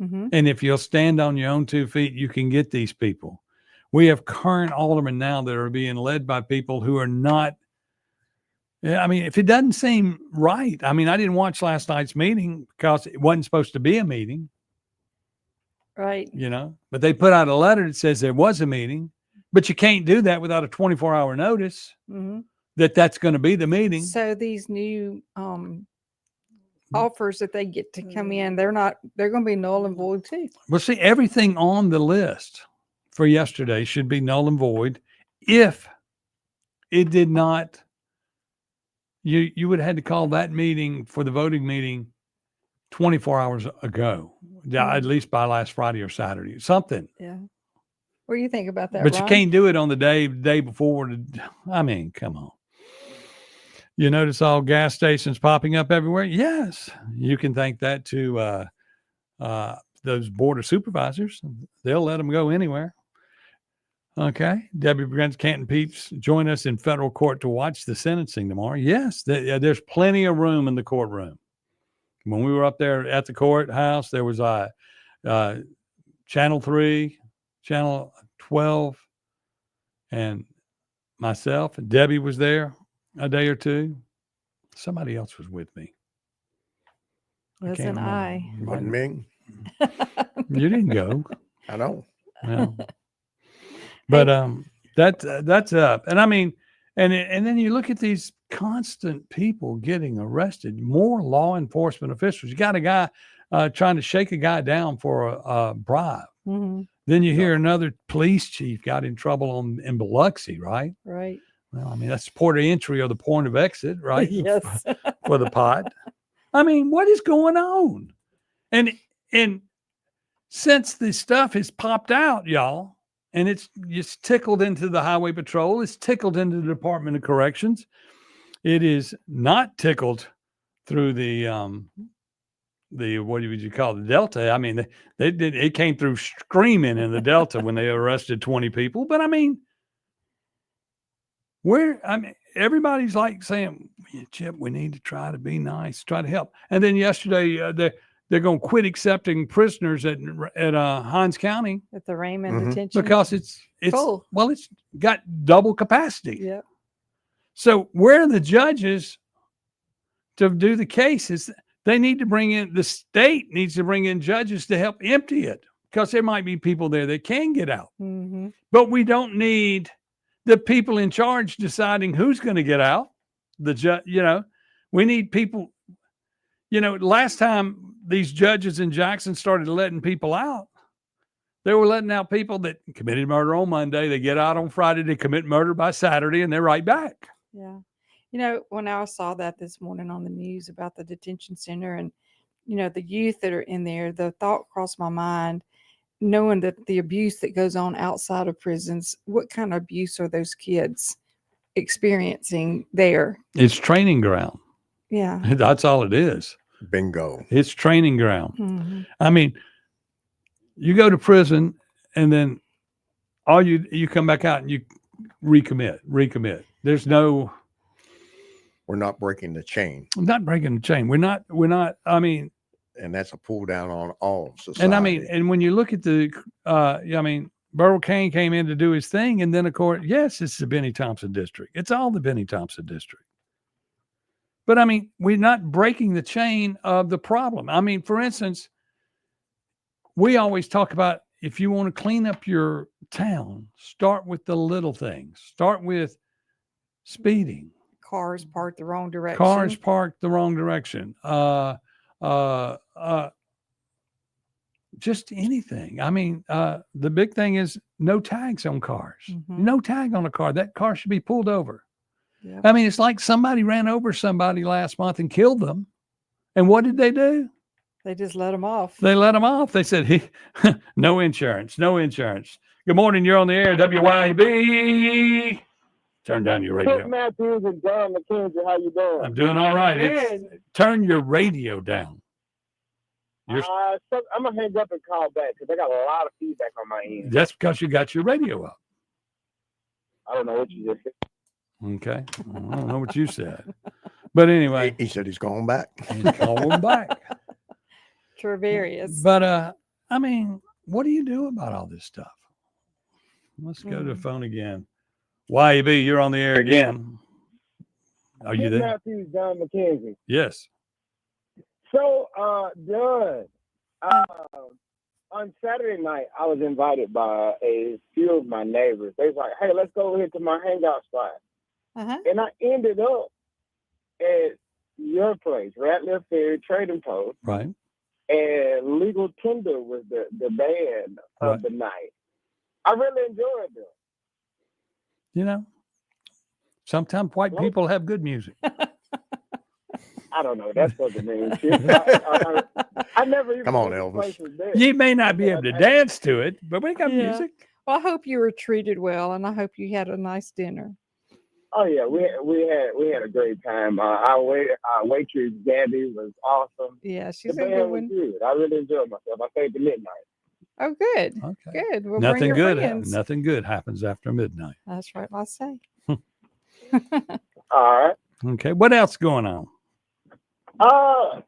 Mm-hmm. And if you'll stand on your own 2 feet, you can get these people. We have current aldermen now that are being led by people who are not. I mean, if it doesn't seem right, I mean, I didn't watch last night's meeting because it wasn't supposed to be a meeting, Right. but they put out a letter that says there was a meeting, but you can't do that without a 24-hour notice Mm-hmm. that that's going to be the meeting. So these new offers that they get to come in, they're going to be null and void too. Well, see, everything on the list for yesterday should be null and void if it did not. You would have had to call that meeting for the voting meeting 24 hours ago, at least by last Friday or Saturday, something. Yeah. What do you think about that? But you Ron? can't do it on the day before. I mean, come on. You notice all gas stations popping up everywhere? Yes. You can thank that to those board of supervisors. They'll let them go anywhere. Okay. Debbie Brent's Canton Peeps join us in federal court to watch the sentencing tomorrow. Yes. There's plenty of room in the courtroom. When we were up there at the courthouse, there was Channel 3, Channel 12, and myself. And Debbie was there a day or two. Somebody else was with me. Wasn't I? Wasn't me. You didn't go. I know. Well, but that's up. And I mean, and then you look at these constant people getting arrested, more law enforcement officials. You got a guy trying to shake a guy down for a bribe. Mm-hmm. Then you hear another police chief got in trouble in Biloxi, right? Right. Well, I mean, that's the port of entry or the point of exit, right? Yes. For the pot. I mean, what is going on? And since this stuff has popped out, y'all, and it's tickled into the Highway Patrol, it's tickled into the Department of Corrections. It is not tickled through the what would you call it, the Delta? I mean, it came through screaming in the Delta when they arrested 20 people. But I mean, everybody's like saying, Chip, we need to try to be nice, try to help. And then yesterday, they're going to quit accepting prisoners at Hines County At the Raymond detention. because it's full. Well, it's got double capacity. Yep. So where are the judges to do the cases? They need to the state needs to bring in judges to help empty it because there might be people there that can get out. Mm-hmm. But we don't need the people in charge deciding who's going to get out. We need people, last time these judges in Jackson started letting people out, they were letting out people that committed murder on Monday. They get out on Friday, they commit murder by Saturday, and they're right back. Yeah. When I saw that this morning on the news about the detention center and, the youth that are in there, the thought crossed my mind, knowing that the abuse that goes on outside of prisons, what kind of abuse are those kids experiencing there? It's training ground. Yeah. That's all it is. Bingo. It's training ground. Mm-hmm. I mean, you go to prison and then you come back out and you recommit. There's no. We're not breaking the chain. I'm not breaking the chain. We're not, I mean. And that's a pull down on all society. And I mean, and when you look at Burl Cain came in to do his thing. And then of course, yes, it's the Benny Thompson district. It's all the Benny Thompson district. But I mean, we're not breaking the chain of the problem. I mean, for instance, we always talk about if you want to clean up your town, start with the little things. Start with speeding. Cars parked the wrong direction. Cars parked the wrong direction. Just anything. I mean, the big thing is no tags on cars. No tag on a car. That car should be pulled over. Yep. I mean, it's like somebody ran over somebody last month and killed them. And what did they do? They just let them off. They let them off. They said, no insurance, no insurance. Good morning. You're on the air, WYB. Turn down your radio. Chip Matthews and John McKenzie, how you doing? I'm doing all right. Turn your radio down. So I'm going to hang up and call back because I got a lot of feedback on my end. That's because you got your radio up. I don't know what you just said. Okay. I don't know what you said. But anyway. He said he's going back. He's going back. Travarius. But, I mean, what do you do about all this stuff? Let's go to the phone again. YAB, you're on the air again. Are you Chip there? Matthews, John McKenzie. Yes. So, John, on Saturday night, I was invited by a few of my neighbors. They was like, hey, let's go over here to my hangout spot. And I ended up at your place, Ratliff Ferry Trading Post. Right. And Legal Tender was the band of the night. I really enjoyed them. You know, sometimes white people have good music. I don't know. That's what it means. I never even Come on, knew the Elvis. place was there. You may not be able to dance to it, but we got music. Well, I hope you were treated well, and I hope you had a nice dinner. Oh yeah, we had a great time. Our waitress Gabby was awesome. Yeah, she's the a band good was one. good. I really enjoyed myself. I stayed to midnight. Oh, good. Okay. Good. We'll bring Nothing your good. friends. Nothing good happens after midnight. That's right. I say. All right. Okay. What else going on? I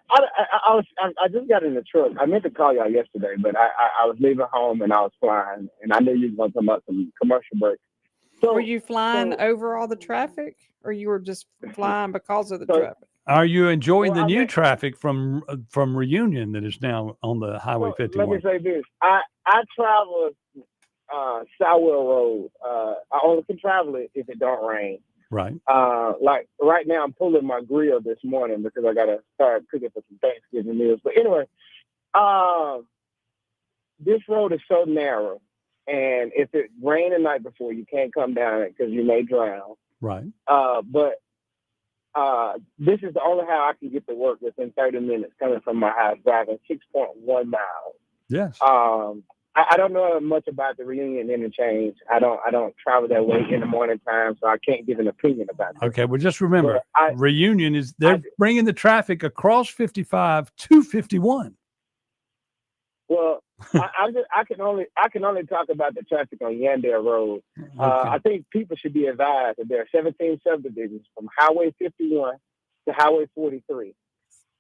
just got in the truck. I meant to call y'all yesterday, but I was leaving home and I was flying, and I knew you was going to come up some commercial breaks. So Were you flying over all the traffic, or you were just flying because of the traffic? Are you enjoying the new traffic from Reunion that is now on the Highway 51? Let me say this: I travel Southwell Road. I only can travel it if it don't rain. Right. Like right now, I'm pulling my grill this morning because I gotta start cooking for some Thanksgiving meals. But anyway, this road is so narrow, and if it rained the night before, you can't come down it because you may drown. Right. But this is the only how I can get to work within 30 minutes coming from my house, driving 6.1 miles. Yes. I don't know much about the Reunion interchange. I don't travel that way in the morning time, so I can't give an opinion about it. Okay. Well, just remember, Reunion is they're bringing the traffic across 55 to 51. Well, I can only talk about the traffic on Yandere Road. I think people should be advised that there are 17 subdivisions from Highway 51 to Highway 43.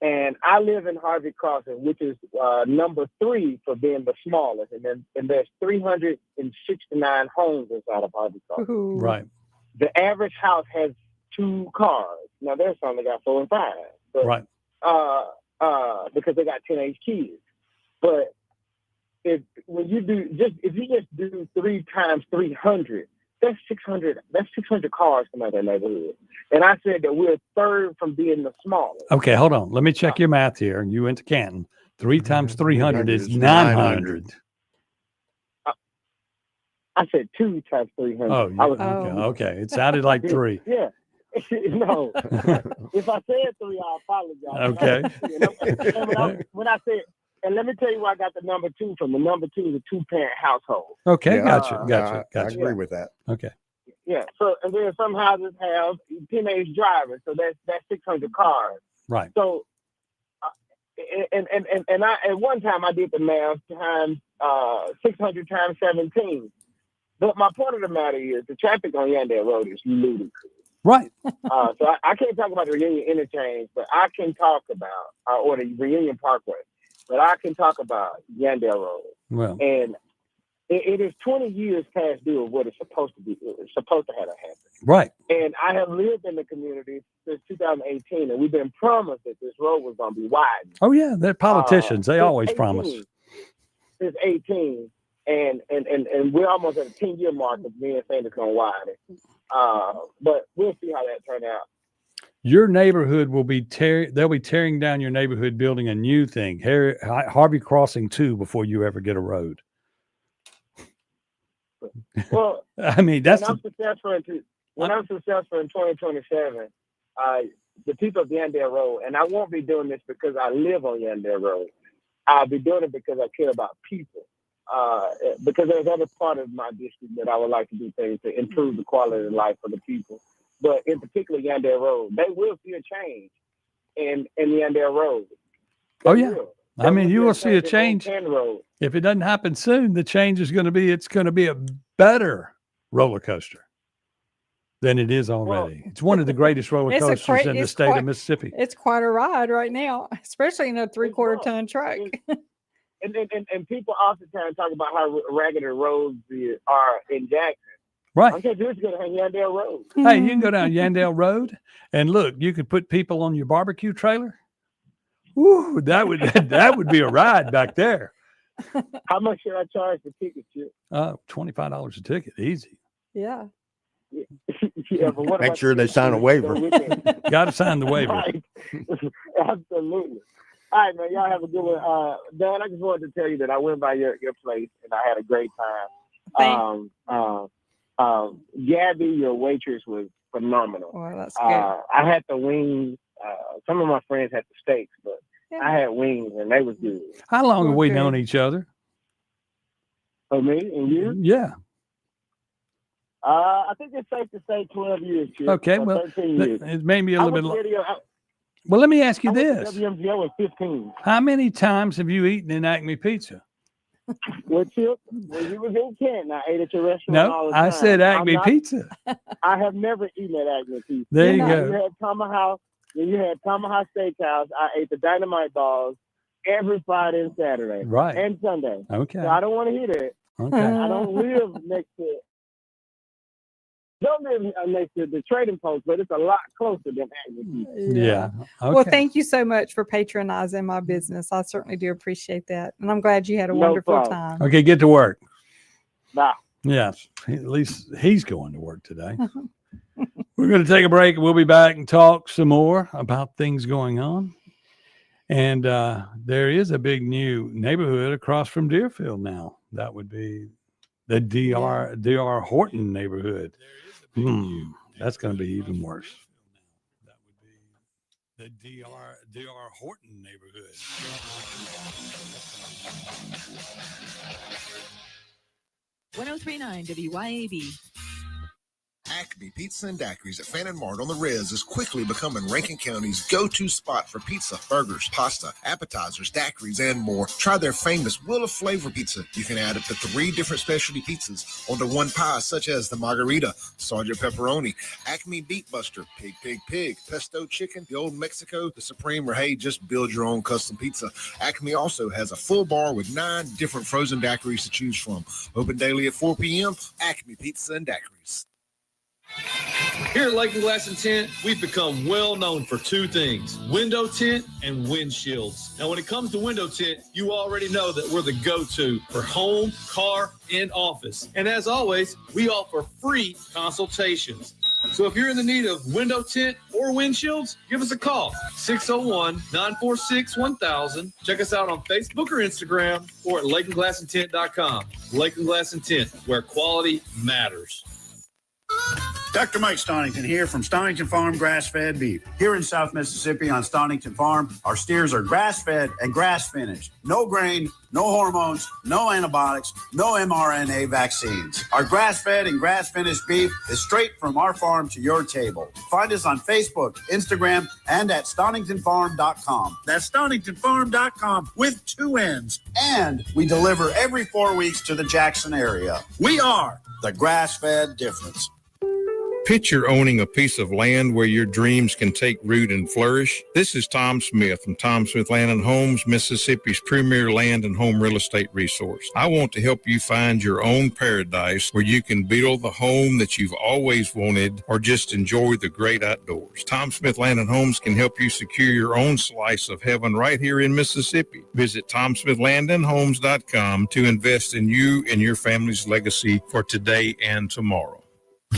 And I live in Harvey Crossing, which is number 3 for being the smallest. And there's 369 homes inside of Harvey Crossing. Right. The average house has 2 cars. Now there's some that got 4 and 5. But, right. Because they got teenage kids. But if you just do 3 times 300, that's 600. That's 600 cars come out of that neighborhood. And I said that we're third from being the smallest. Okay, hold on. Let me check your math here. And you went to Canton. 3 times 300 is 900. I said 2 times 300. Oh, okay. It sounded like 3. Yeah. No. If I said 3, I apologize. Okay. And when I said, and let me tell you where I got the number 2 from. The number 2 is a 2-parent household. Okay, Yeah, gotcha. I agree with that. Okay. Yeah. So, and then some houses have teenage drivers, so that's 600 cars. Right. So, and I at one time I did the math times 600 times 17. But my point of the matter is the traffic on Yandere Road is ludicrous. Right. So I can't talk about the Reunion interchange, but I can talk about or the Reunion Parkway. But I can talk about Yandere Road. Well, and it is 20 years past due of what it's supposed to be. It's supposed to have happened. Right. And I have lived in the community since 2018, and we've been promised that this road was going to be widened. Oh yeah, they're politicians. They since always 18. promise. since 18, and we're almost at a 10-year mark of being saying it's going to widen. But we'll see how that turns out. Your neighborhood will be they'll be tearing down your neighborhood, building a new thing, Harvey Crossing 2, before you ever get a road. Well, I mean, that's when I'm successful in 2027, the people of Yandere Road, and I won't be doing this because I live on Yandere Road. I'll be doing it because I care about people. Because there's other part of my district that I would like to do things to improve the quality of life for the people. But in particular, Yandere Road, they will see a change in Yandere Road. Oh, yeah. I mean, you will see a change. If it doesn't happen soon, the change is going to be, it's going to be a better roller coaster than it is already. It's one of the greatest roller coasters in the state of Mississippi. It's quite a ride right now, especially in a 3/4 ton truck. And people oftentimes talk about how ragged the roads are in Jackson. Right. Okay, just go down Yandere Road. Hey, you can go down Yandere Road and look, you could put people on your barbecue trailer. Ooh, that would be a ride back there. How much should I charge for tickets? $25 a ticket, easy. Yeah. Yeah, but what Make sure they sign a waiver. Got to sign the waiver. Right. Absolutely. All right, man. Y'all have a good one. Dan, I just wanted to tell you that I went by your place and I had a great time. Gabby, your waitress, was phenomenal. Well, that's good. I had the wings. Some of my friends had the steaks, but I had wings and they was good. How long have we known each other? For me and you? Yeah. I think it's safe to say 12 years. Chip, Okay, well, 13 years. it may be a little bit long. long. Well, let me ask you this. WMGO was 15. How many times have you eaten in Acme Pizza? Well, Chip, when you was in Canton, I ate at your restaurant No, all the time. I said Acme Pizza. I have never eaten at Acme Pizza. There you go. You had Tomahawk. When you had Tomahawk Steakhouse, I ate the Dynamite Balls every Friday and Saturday. Right. And Sunday. Okay. So I don't want to hear that. Okay. I don't live next to the Trading Post, but it's a lot closer than Acme Pizza. Yeah. Okay. Well, thank you so much for patronizing my business. I certainly do appreciate that. And I'm glad you had a wonderful time. Okay, get to work. Bye. Yes. At least he's going to work today. We're going to take a break. We'll be back and talk some more about things going on. And there is a big new neighborhood across from Deerfield now. That would be the DR Horton neighborhood. That's going to be even worse. That would be the DR Horton neighborhood. 1039 WYAB. Acme Pizza and Daiquiris at Fannin Mart on the Res is quickly becoming Rankin County's go-to spot for pizza, burgers, pasta, appetizers, daiquiris, and more. Try their famous Wheel of Flavor pizza. You can add up to 3 different specialty pizzas onto one pie, such as the margarita, Sergeant Pepperoni, Acme Beet Buster, Pig, Pesto Chicken, the Old Mexico, the Supreme, or hey, just build your own custom pizza. Acme also has a full bar with 9 different frozen daiquiris to choose from. Open daily at 4 p.m. Acme Pizza and Daiquiris. Here at Lakeland Glass and Tint, we've become well known for 2 things: window tint and windshields. Now, when it comes to window tint, you already know that we're the go-to for home, car, and office. And as always, we offer free consultations. So if you're in the need of window tint or windshields, give us a call, 601-946-1000. Check us out on Facebook or Instagram or at LakelandGlassandTint.com. Lakeland Glass and Tint, where quality matters. Dr. Mike Stonington here from Stonington Farm Grass-Fed Beef. Here in South Mississippi on Stonington Farm, our steers are grass-fed and grass-finished. No grain, no hormones, no antibiotics, no mRNA vaccines. Our grass-fed and grass-finished beef is straight from our farm to your table. Find us on Facebook, Instagram, and at StoningtonFarm.com. That's StoningtonFarm.com with 2 N's. And we deliver every 4 weeks to the Jackson area. We are the grass-fed difference. Picture owning a piece of land where your dreams can take root and flourish. This is Tom Smith from Tom Smith Land and Homes, Mississippi's premier land and home real estate resource. I want to help you find your own paradise where you can build the home that you've always wanted or just enjoy the great outdoors. Tom Smith Land and Homes can help you secure your own slice of heaven right here in Mississippi. Visit TomSmithLandandHomes.com to invest in you and your family's legacy for today and tomorrow.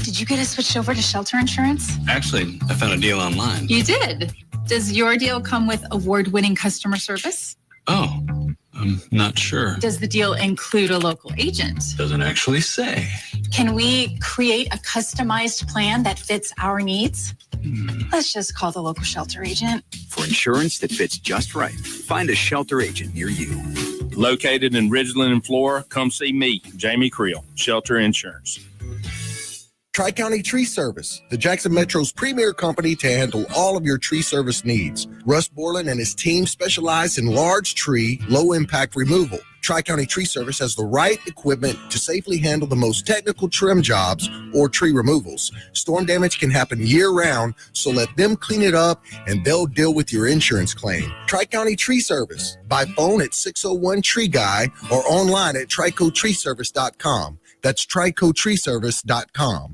Did you get us switched over to shelter insurance? Actually, I found a deal online. You did. Does your deal come with award-winning customer service? Oh, I'm not sure. Does the deal include a local agent? Doesn't actually say. Can we create a customized plan that fits our needs? Let's just call the local shelter agent. For insurance that fits just right, find a shelter agent near you. Located in Ridgeland and Flora, come see me, Jamie Creel, Shelter Insurance. Tri-County Tree Service, the Jackson Metro's premier company to handle all of your tree service needs. Russ Borland and his team specialize in large tree, low-impact removal. Tri-County Tree Service has the right equipment to safely handle the most technical trim jobs or tree removals. Storm damage can happen year-round, so let them clean it up and they'll deal with your insurance claim. Tri-County Tree Service, by phone at 601-TREE-GUY or online at tricotreeservice.com. That's tricotreeservice.com.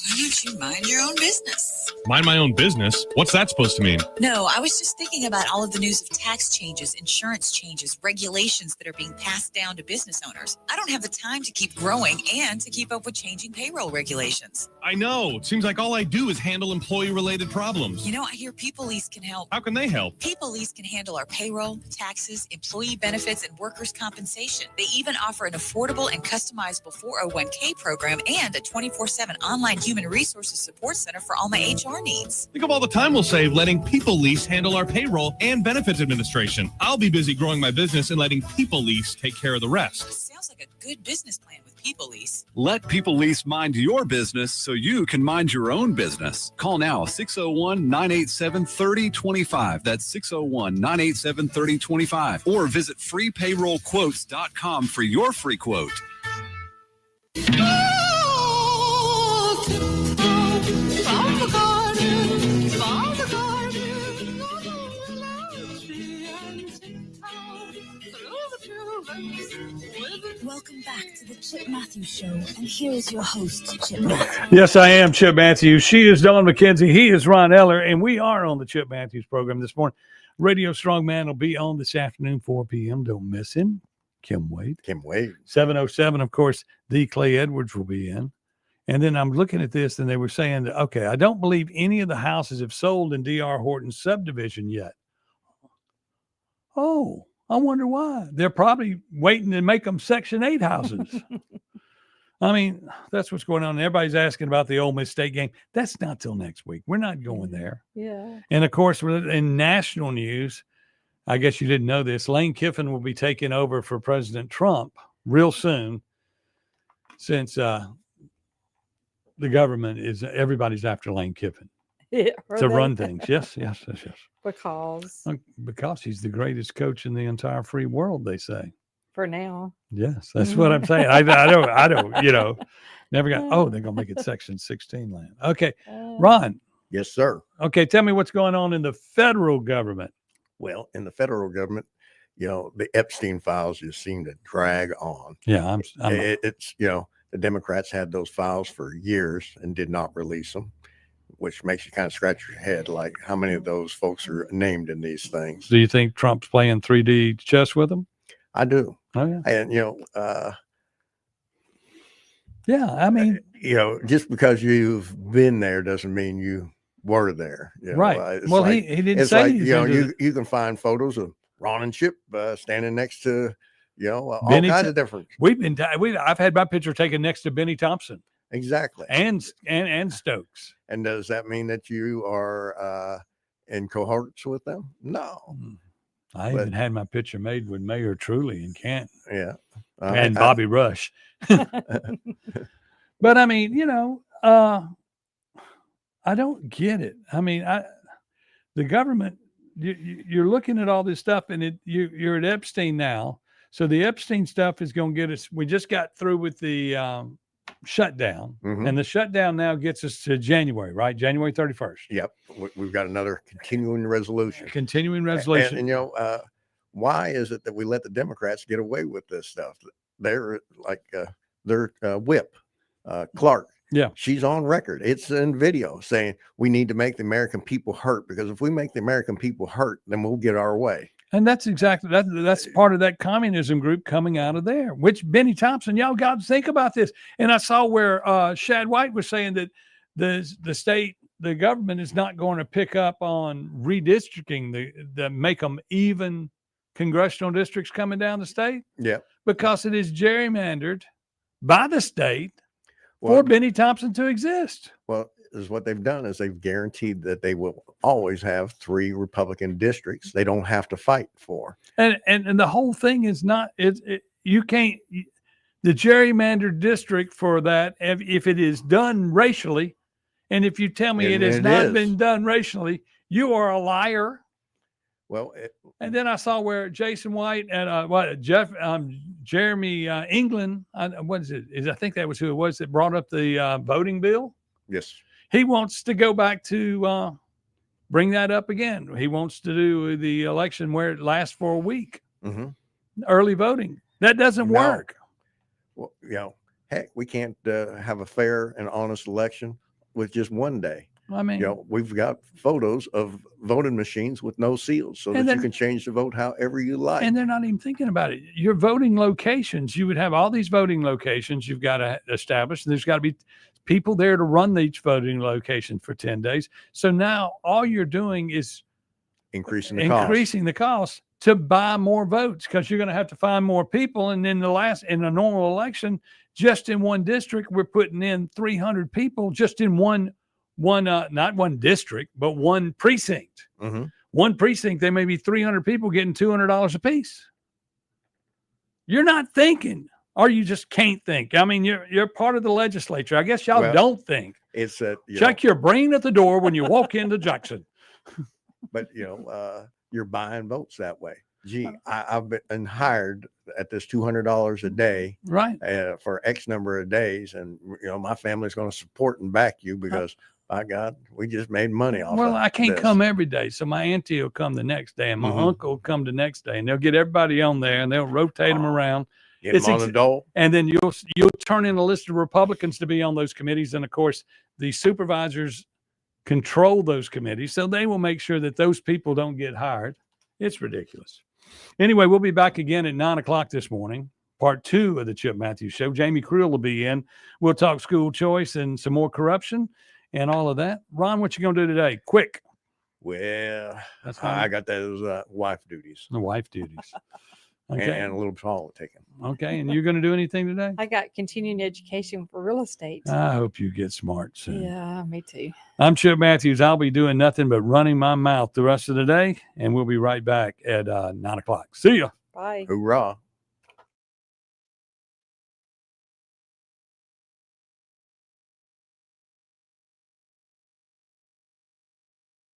Why don't you mind your own business? Mind my own business? What's that supposed to mean? No, I was just thinking about all of the news of tax changes, insurance changes, regulations that are being passed down to business owners. I don't have the time to keep growing and to keep up with changing payroll regulations. I know. It seems like all I do is handle employee-related problems. You know, I hear People Lease can help. How can they help? People Lease can handle our payroll, taxes, employee benefits, and workers' compensation. They even offer an affordable and customizable 401k program and a 24/7 online human resources support center for all my HR needs. Think of all the time we'll save letting People Lease handle our payroll and benefits administration. I'll be busy growing my business and letting People Lease take care of the rest. Sounds like a good business plan with People Lease. Let People Lease mind your business so you can mind your own business. Call now 601-987-3025. That's 601-987-3025. Or visit freepayrollquotes.com for your free quote. Welcome back to the Chip Matthews Show, and here is your host, Chip Matthews. Yes, I am Chip Matthews. She is Dawn McKenzie. He is Ron Eller, and we are on the Chip Matthews program this morning. Radio Strongman will be on this afternoon, 4 p.m. Don't miss him. Kim Wade. 7:07, of course, the Clay Edwards will be in. And then I'm looking at this, and they were saying that, okay, I don't believe any of the houses have sold in D.R. Horton's subdivision yet. Oh, I wonder why. They're probably waiting to make them Section 8 houses. I mean, that's what's going on. Everybody's asking about the Ole Miss State game. That's not till next week. We're not going there. Yeah. And, of course, in national news, I guess you didn't know this, Lane Kiffin will be taking over for President Trump real soon, since the government is, everybody's after Lane Kiffin to run things. Yes. Because he's the greatest coach in the entire free world, they say. For now. Yes, that's what I'm saying. I don't, never got, they're going to make it Section 16 land. Okay. Ron. Yes, sir. Okay. Tell me what's going on in the federal government. Well, in the federal government, the Epstein files just seem to drag on. Yeah. It's the Democrats had those files for years and did not release them, which makes you kind of scratch your head, like how many of those folks are named in these things. Do you think Trump's playing 3D chess with them? I do. Oh, yeah. And, I mean, just because you've been there doesn't mean you were there. Right. Well, he didn't say you can find photos of Ron and Chip standing next to, all kinds of different. I've had my picture taken next to Benny Thompson. Exactly. And Stokes. And does that mean that you are in cohorts with them? No. I even had my picture made with Mayor Truly in Canton. Yeah. And Bobby Rush. But I mean, I don't get it. I mean, the government, you're looking at all this stuff, and you're at Epstein now. So the Epstein stuff is going to get us. We just got through with the shutdown, Mhm. and the shutdown now gets us to January, right? January 31st. Yep. We've got another continuing resolution. Continuing And, resolution. and, why is it that we let the Democrats get away with this stuff? They're like their whip, Clark. Yeah. She's on record. It's in video saying we need to make the American people hurt, because if we make the American people hurt, then we'll get our way. And that's exactly that's part of that communism group coming out of there, which Benny Thompson, y'all got to think about this. And I saw where Shad White was saying that the government is not going to pick up on redistricting the make them even congressional districts coming down the state. Yeah. Because it is gerrymandered by the state Well, for Benny Thompson to exist. Well, is what they've done is they've guaranteed that they will always have 3 Republican districts. They don't have to fight for. And the whole thing is not you can't the gerrymandered district for that if it is done racially, and if you tell me it has not been done racially, you are a liar. Well, and then I saw where Jason White and Jeremy England, what is it? I think that was who it was that brought up the voting bill. Yes. He wants to go back to bring that up again. He wants to do the election where it lasts for a week. Mm-hmm. Early voting. That doesn't work. Well, heck, we can't have a fair and honest election with just one day. I mean, we've got photos of voting machines with no seals so that you can change the vote however you like. And they're not even thinking about it. Your voting locations, you would have all these voting locations you've got to establish. There's got to be people there to run each voting location for 10 days. So now all you're doing is increasing the cost to buy more votes, because you're going to have to find more people. And then in a normal election, just in one district, we're putting in 300 people just in not one district, but one precinct. Mm-hmm. One precinct, there may be 300 people getting $200 a piece. You're not thinking, or you just can't think. I mean, you're part of the legislature. I guess y'all don't think. It's check your brain at the door when you walk into Jackson. But you're buying votes that way. Gee, I've been hired at this $200 a day, right? For X number of days, and my family's going to support and back you because, by God, we just made money off. Well, I can't this. come every day, so my auntie will come the next day, and my uncle will come the next day, and they'll get everybody on there, and they'll rotate them around. Get them on the dole. And then you'll turn in a list of Republicans to be on those committees, and of course, the supervisors control those committees, so they will make sure that those people don't get hired. It's ridiculous. Anyway, we'll be back again at 9:00 this morning. Part 2 of the Chip Matthews Show. Jamie Creel will be in. We'll talk school choice and some more corruption and all of that. Ron, what you going to do today? Quick. Well, that's fine. I got those wife duties. The wife duties. Okay. And a little politicking. Okay. And you're going to do anything today? I got continuing education for real estate. I hope you get smart soon. Yeah, me too. I'm Chip Matthews. I'll be doing nothing but running my mouth the rest of the day, and we'll be right back at 9:00. See ya. Bye. Hoorah.